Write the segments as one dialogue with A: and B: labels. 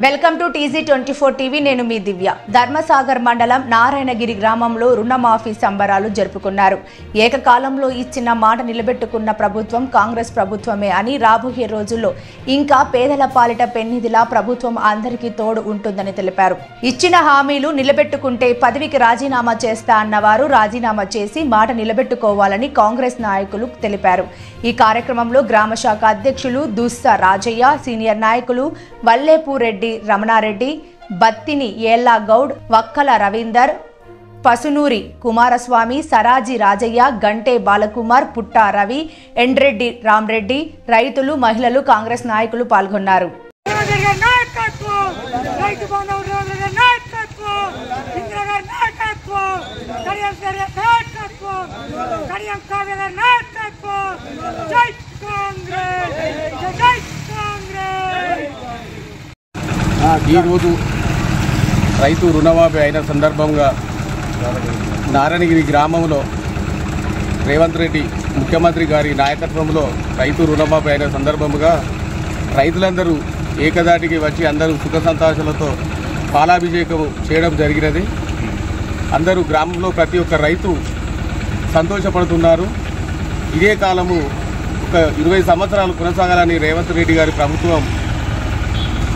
A: Welcome to TZ24 TV. నేను మీ దివ్య. ధర్మసాగర్ మండలం నారాయణగిరి గ్రామంలో రుణమాఫీ సంబరాలు జరుపుకున్నారు. ఏకకాలంలో ఇచ్చిన మాట నిలబెట్టుకున్న ప్రభుత్వం కాంగ్రెస్ ప్రభుత్వమే అని, రాబోయే రోజుల్లో ఇంకా పేదల పాలిట పెన్నిధిలా ప్రభుత్వం అందరికీ తోడు ఉంటుందని తెలిపారు. ఇచ్చిన హామీలు నిలబెట్టుకుంటే పదవికి రాజీనామా చేస్తా అన్నవారు రాజీనామా చేసి మాట నిలబెట్టుకోవాలని కాంగ్రెస్ నాయకులు తెలిపారు. ఈ కార్యక్రమంలో గ్రామ శాఖ అధ్యక్షులు దుస్సా రాజయ్య, సీనియర్ నాయకులు వల్లేపూరెడ్డి, రమణారెడ్డి, బత్తిని ఏళ్ల గౌడ్, వక్కల రవీందర్, పసునూరి కుమారస్వామి, సరాజీ రాజయ్య, గంటే బాలకుమార్, పుట్టా రవి, ఎండ్రెడ్డి రామ్రెడ్డి, రైతులు, మహిళలు, కాంగ్రెస్ నాయకులు పాల్గొన్నారు.
B: ఈరోజు రైతు రుణమాఫీ అయిన సందర్భంగా నారాయణగిరి గ్రామంలో రేవంత్ రెడ్డి ముఖ్యమంత్రి గారి నాయకత్వంలో రైతు రుణమాఫీ అయిన సందర్భంగా రైతులందరూ ఏకదాటికి వచ్చి అందరూ సుఖ సంతోషాలతో పాలాభిషేకం చేయడం జరిగినది. అందరూ గ్రామంలో ప్రతి ఒక్క రైతు సంతోషపడుతున్నారు. ఇదే కాలము ఒక 20 సంవత్సరాలు కొనసాగాలని రేవంత్ రెడ్డి గారి ప్రభుత్వం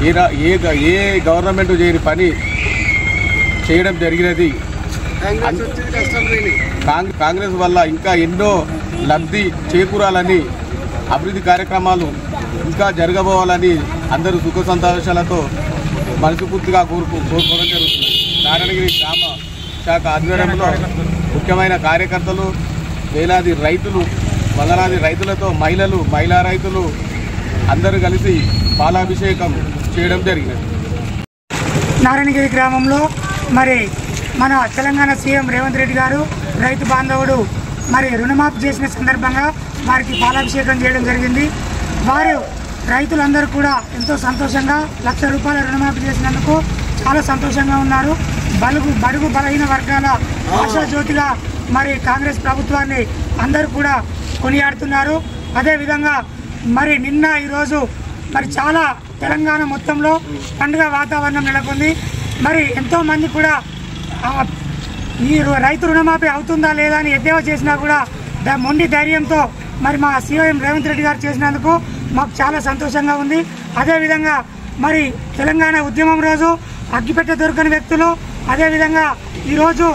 B: ఏ గవర్నమెంట్ చేయని పని చేయడం జరిగినది. కాంగ్రెస్ వల్ల ఇంకా ఎన్నో లబ్ధి చేకూరాలని, అభివృద్ధి కార్యక్రమాలు ఇంకా జరగబోవాలని అందరూ సుఖ సంతోషాలతో మనస్ఫూర్తిగా కోరుకోవడం జరుగుతుంది. నారాయణగిరి గ్రామ శాఖ ఆధ్వర్యంలో ముఖ్యమైన కార్యకర్తలు, వేలాది రైతులు, వందలాది రైతులతో మహిళా రైతులు అందరూ కలిసి పాలాభిషేకం చేయడం జరిగినది.
C: నారాయణగిరి గ్రామంలో మరి మన తెలంగాణ సీఎం రేవంత్ రెడ్డి గారు రైతు బాంధవుడు మరి రుణమాఫీ చేసిన సందర్భంగా వారికి పాలాభిషేకం చేయడం జరిగింది. వారు రైతులందరూ కూడా ఎంతో సంతోషంగా ₹1,00,000 రుణమాఫీ చేసినందుకు చాలా సంతోషంగా ఉన్నారు. బడుగు బలహీన వర్గాల ఆశాజ్యోతిగా మరి కాంగ్రెస్ ప్రభుత్వాన్ని అందరూ కూడా కొనియాడుతున్నారు. అదేవిధంగా మరి నిన్న ఈరోజు మరి చాలా తెలంగాణ మొత్తంలో పండుగ వాతావరణం నెలకొంది. మరి ఎంతోమంది కూడా ఈ రైతు రుణమాఫీ అవుతుందా లేదా అని ఎద్దేవా చేసినా కూడా మొండి ధైర్యంతో మరి మా సీఎం రేవంత్ రెడ్డి గారు చేసినందుకు మాకు చాలా సంతోషంగా ఉంది. అదేవిధంగా మరి తెలంగాణ ఉద్యమం రోజు అగ్గిపెట్టె దొరకని వ్యక్తులు, అదేవిధంగా ఈరోజు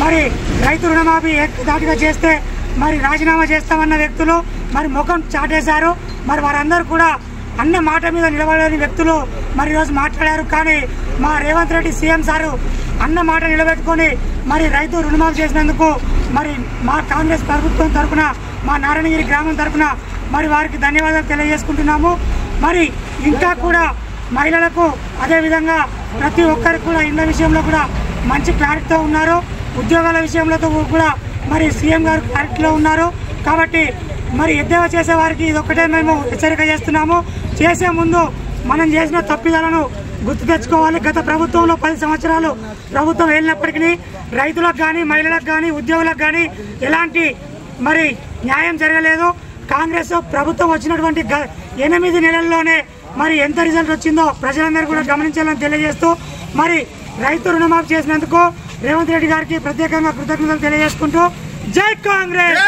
C: మరి రైతు రుణమాఫీ ఏకదాటిగా చేస్తే మరి రాజీనామా చేస్తామన్న వ్యక్తులు మరి ముఖం చాటేశారు. మరి వారందరూ కూడా అన్న మాట మీద నిలబడని వ్యక్తులు మరి ఈరోజు మాట్లాడారు. కానీ మా రేవంత్ రెడ్డి సీఎం సారు అన్న మాట నిలబెట్టుకొని మరి రైతు రుణమాఫీ చేసినందుకు మరి మా కాంగ్రెస్ ప్రభుత్వం తరఫున, మా నారాయణగిరి గ్రామం తరఫున మరి వారికి ధన్యవాదాలు తెలియజేసుకుంటున్నాము. మరి ఇంకా కూడా మహిళలకు, అదేవిధంగా ప్రతి ఒక్కరికి కూడా ఇళ్ళ విషయంలో కూడా మంచి క్లారిటీతో ఉన్నారు. ఉద్యోగాల విషయంలో కూడా మరి సీఎం గారు క్లారిటీలో ఉన్నారు. కాబట్టి మరి ఎద్దేవా చేసే వారికి ఇదొక్కటే మేము హెచ్చరిక చేస్తున్నాము. చేసే ముందు మనం చేసిన తప్పిదాలను గుర్తు తెచ్చుకోవాలి. గత ప్రభుత్వంలో 10 సంవత్సరాలు ప్రభుత్వం వెళ్ళినప్పటికీ రైతులకు కానీ, మహిళలకు కానీ, ఉద్యోగులకు కానీ ఎలాంటి మరి న్యాయం జరగలేదు. కాంగ్రెస్ ప్రభుత్వం వచ్చినటువంటి 8 నెలల్లోనే మరి ఎంత రిజల్ట్ వచ్చిందో ప్రజలందరూ కూడా గమనించాలని తెలియజేస్తూ మరి రైతు రుణమాఫీ చేసినందుకు రేవంత్ రెడ్డి గారికి ప్రత్యేకంగా కృతజ్ఞతలు తెలియజేసుకుంటూ జై కాంగ్రెస్.